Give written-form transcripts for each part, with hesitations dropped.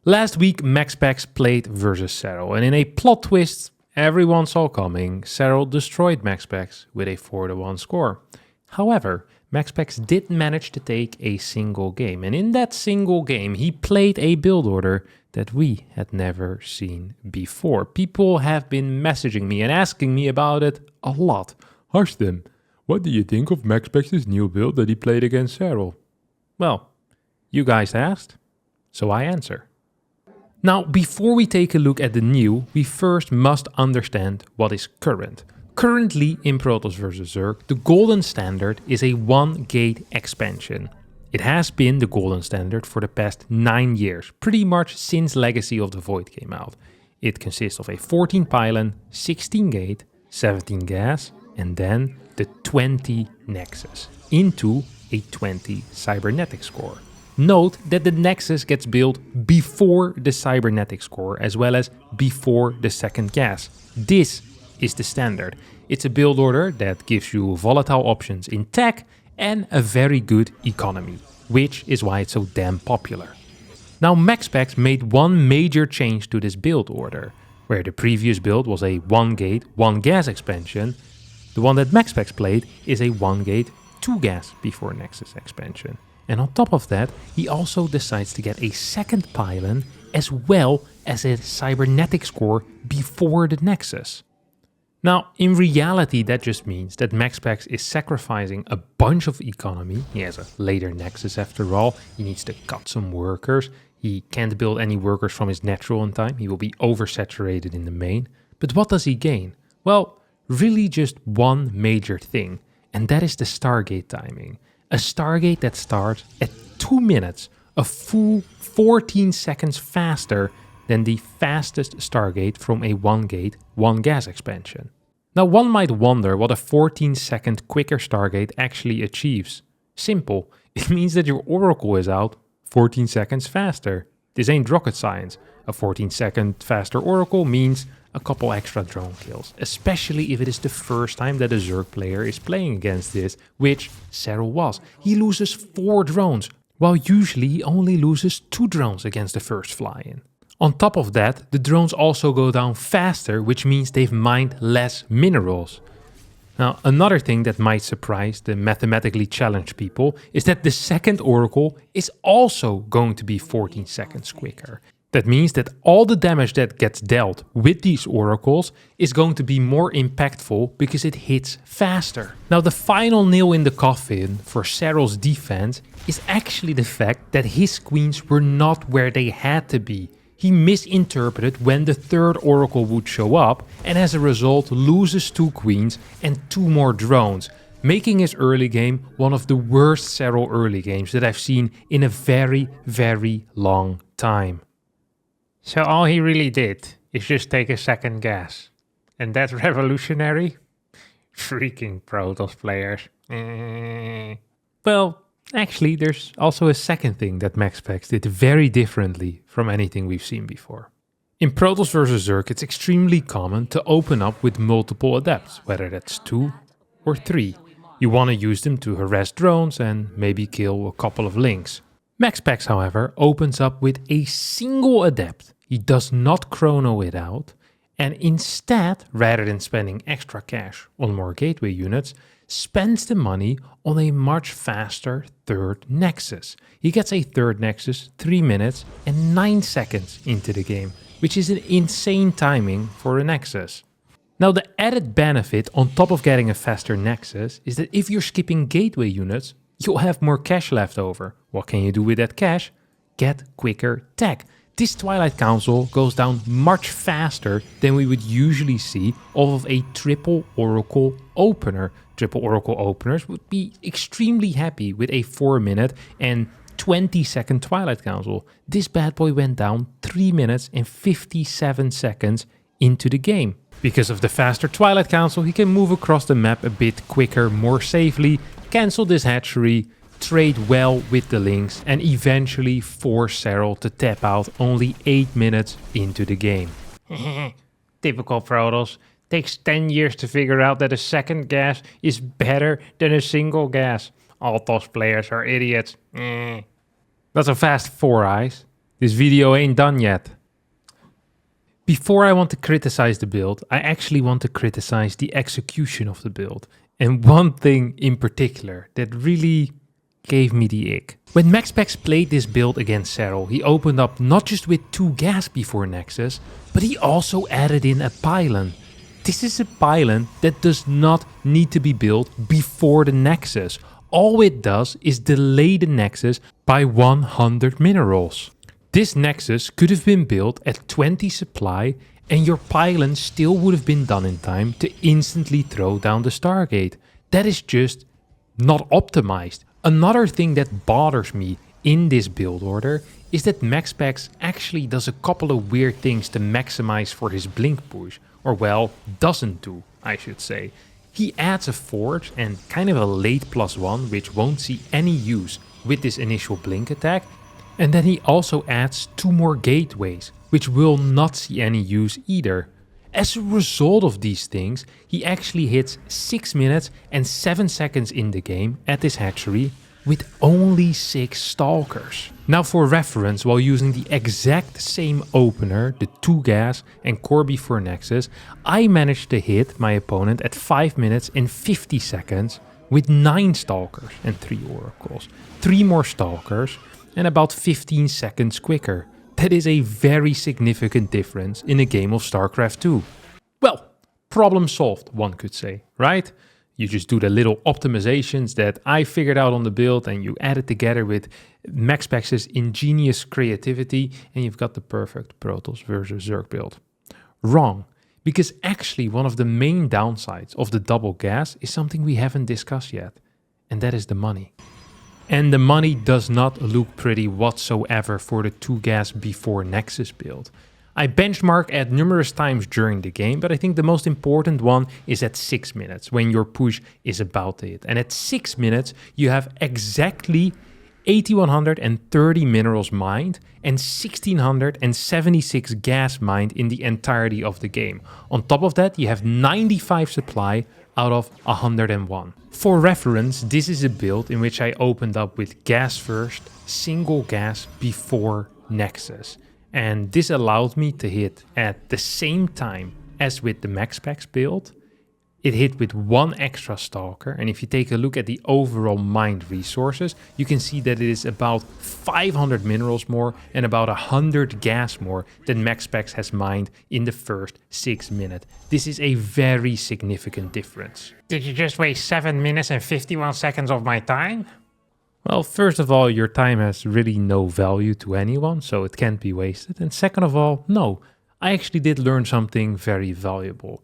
Last week, MaxPax played versus Serral, and in a plot twist everyone saw coming, Serral destroyed MaxPax with a 4-1 score. However, MaxPax did manage to take a single game, and in that single game he played a build order that we had never seen before. People have been messaging me and asking me about it a lot. Harstem, what do you think of MaxPax's new build that he played against Serral? Well, you guys asked, so I answer. Now, before we take a look at the new, we first must understand what is current. Currently in Protoss vs Zerg, the golden standard is a 1-gate expansion. It has been the golden standard for the past 9 years, pretty much since Legacy of the Void came out. It consists of a 14 pylon, 16 gate, 17 gas, and then the 20 nexus into a 20 cybernetic score. Note that the nexus gets built before the cybernetic score as well as before the second gas. This is the standard. It's a build order that gives you volatile options in tech and a very good economy, which is why it's so damn popular. Now MaxPax made one major change to this build order. Where the previous build was a 1-gate, 1-gas expansion, the one that MaxPax played is a 1-gate, 2-gas before Nexus expansion. And on top of that, he also decides to get a second pylon as well as a cybernetic score before the Nexus. Now, in reality, that just means that MaxPax is sacrificing a bunch of economy. He has a later Nexus after all. He needs to cut some workers. He can't build any workers from his natural in time. He will be oversaturated in the main. But what does he gain? Well, really just one major thing, and that is the stargate timing. A stargate that starts at 2 minutes, a full 14 seconds faster than the fastest stargate from a 1-gate, 1-gas expansion. Now one might wonder what a 14-second quicker stargate actually achieves. Simple, it means that your oracle is out 14 seconds faster. This ain't rocket science. A 14-second faster oracle means a couple extra drone kills, especially if it is the first time that a Zerg player is playing against this, which Serral was. He loses 4 drones, while usually he only loses 2 drones against the first fly-in. On top of that, the drones also go down faster, which means they've mined less minerals. Now, another thing that might surprise the mathematically challenged people is that the second oracle is also going to be 14 seconds quicker. That means that all the damage that gets dealt with these oracles is going to be more impactful because it hits faster. Now the final nail in the coffin for Serral's defense is actually the fact that his queens were not where they had to be. He misinterpreted when the third oracle would show up and as a result loses 2 queens and 2 more drones, making his early game one of the worst Serral early games that I've seen in a very, very long time. So all he really did is just take a second gas. And that's revolutionary? Freaking Protoss players. Well, actually there's also a second thing that MaxPax did very differently from anything we've seen before. In Protoss vs Zerg, it's extremely common to open up with multiple adepts, whether that's 2 or 3. You want to use them to harass drones and maybe kill a couple of links. MaxPax, however, opens up with a single adept. He does not chrono it out, and instead, rather than spending extra cash on more gateway units, spends the money on a much faster third nexus. He gets a third nexus 3 minutes and 9 seconds into the game, which is an insane timing for a nexus. Now the added benefit on top of getting a faster nexus is that if you're skipping gateway units, you'll have more cash left over. What can you do with that cash? Get quicker tech. This Twilight Council goes down much faster than we would usually see off of a triple oracle opener. Triple oracle openers would be extremely happy with a 4-minute and 20-second Twilight Council. This bad boy went down 3 minutes and 57 seconds into the game. Because of the faster Twilight Council, he can move across the map a bit quicker, more safely, cancel this hatchery, trade well with the links, and eventually force Serral to tap out only 8 minutes into the game. Typical Protoss. Takes 10 years to figure out that a second gas is better than a single gas. All TOS players are idiots. That's a fast 4 eyes. This video ain't done yet. Before I want to criticize the build, I actually want to criticize the execution of the build. And one thing in particular that really gave me the ick. When MaxPax played this build against Serral, he opened up not just with 2 gas before Nexus, but he also added in a pylon. This is a pylon that does not need to be built before the Nexus. All it does is delay the Nexus by 100 minerals. This Nexus could have been built at 20 supply and your pylon still would have been done in time to instantly throw down the stargate. That is just not optimized. Another thing that bothers me in this build order is that MaxPax actually does a couple of weird things to maximize for his blink push. Or well, doesn't do, I should say. He adds a forge and kind of a late +1 which won't see any use with this initial blink attack. And then he also adds 2 more gateways, which will not see any use either. As a result of these things, he actually hits 6 minutes and 7 seconds in the game at this hatchery with only 6 stalkers. Now for reference, while using the exact same opener, the 2 gas and core before Nexus, I managed to hit my opponent at 5 minutes and 50 seconds with 9 stalkers and 3 oracles. 3 more stalkers and about 15 seconds quicker. That is a very significant difference in a game of StarCraft 2. Well, problem solved, one could say, right? You just do the little optimizations that I figured out on the build and you add it together with MaxPax's ingenious creativity and you've got the perfect protoss versus zerg build. Wrong, because actually one of the main downsides of the double gas is something we haven't discussed yet, and that is the money. And the money does not look pretty whatsoever for the 2 gas before Nexus build. I benchmark at numerous times during the game, but I think the most important one is at 6 minutes when your push is about to hit. And at 6 minutes, you have exactly 8130 minerals mined and 1676 gas mined in the entirety of the game. On top of that, you have 95 supply out of 101. For reference, this is a build in which I opened up with gas first, single gas before Nexus. And this allowed me to hit at the same time as with the MaxPax build. It hit with 1 extra stalker, and if you take a look at the overall mined resources, you can see that it is about 500 minerals more and about 100 gas more than MaxPax has mined in the first 6 minutes. This is a very significant difference. Did you just waste 7 minutes and 51 seconds of my time? Well, first of all, your time has really no value to anyone, so it can't be wasted. And second of all, no, I actually did learn something very valuable.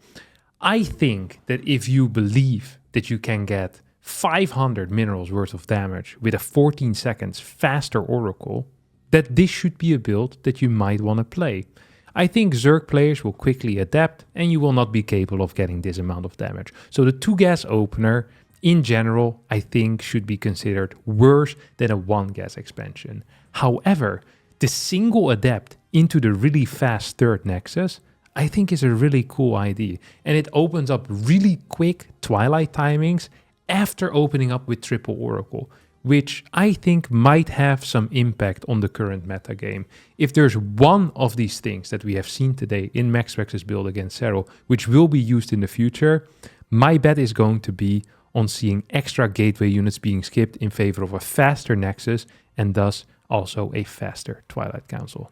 I think that if you believe that you can get 500 minerals worth of damage with a 14 seconds faster oracle, that this should be a build that you might want to play. I think Zerg players will quickly adapt and you will not be capable of getting this amount of damage. So the 2 gas opener, in general, I think should be considered worse than a 1 gas expansion. However, the single adept into the really fast 3rd Nexus, I think is a really cool idea. And it opens up really quick twilight timings after opening up with triple oracle, which I think might have some impact on the current meta game. If there's one of these things that we have seen today in MaxPax's build against Serral, which will be used in the future, my bet is going to be on seeing extra gateway units being skipped in favor of a faster Nexus and thus also a faster Twilight Council.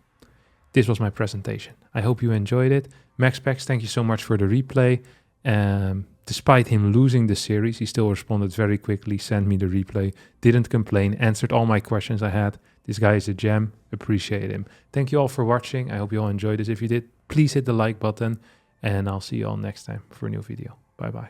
This was my presentation. I hope you enjoyed it. MaxPax, thank you so much for the replay. Despite him losing the series, he still responded very quickly, sent me the replay, didn't complain, answered all my questions I had. This guy is a gem. Appreciate him. Thank you all for watching. I hope you all enjoyed this. If you did, please hit the like button and I'll see you all next time for a new video. Bye bye.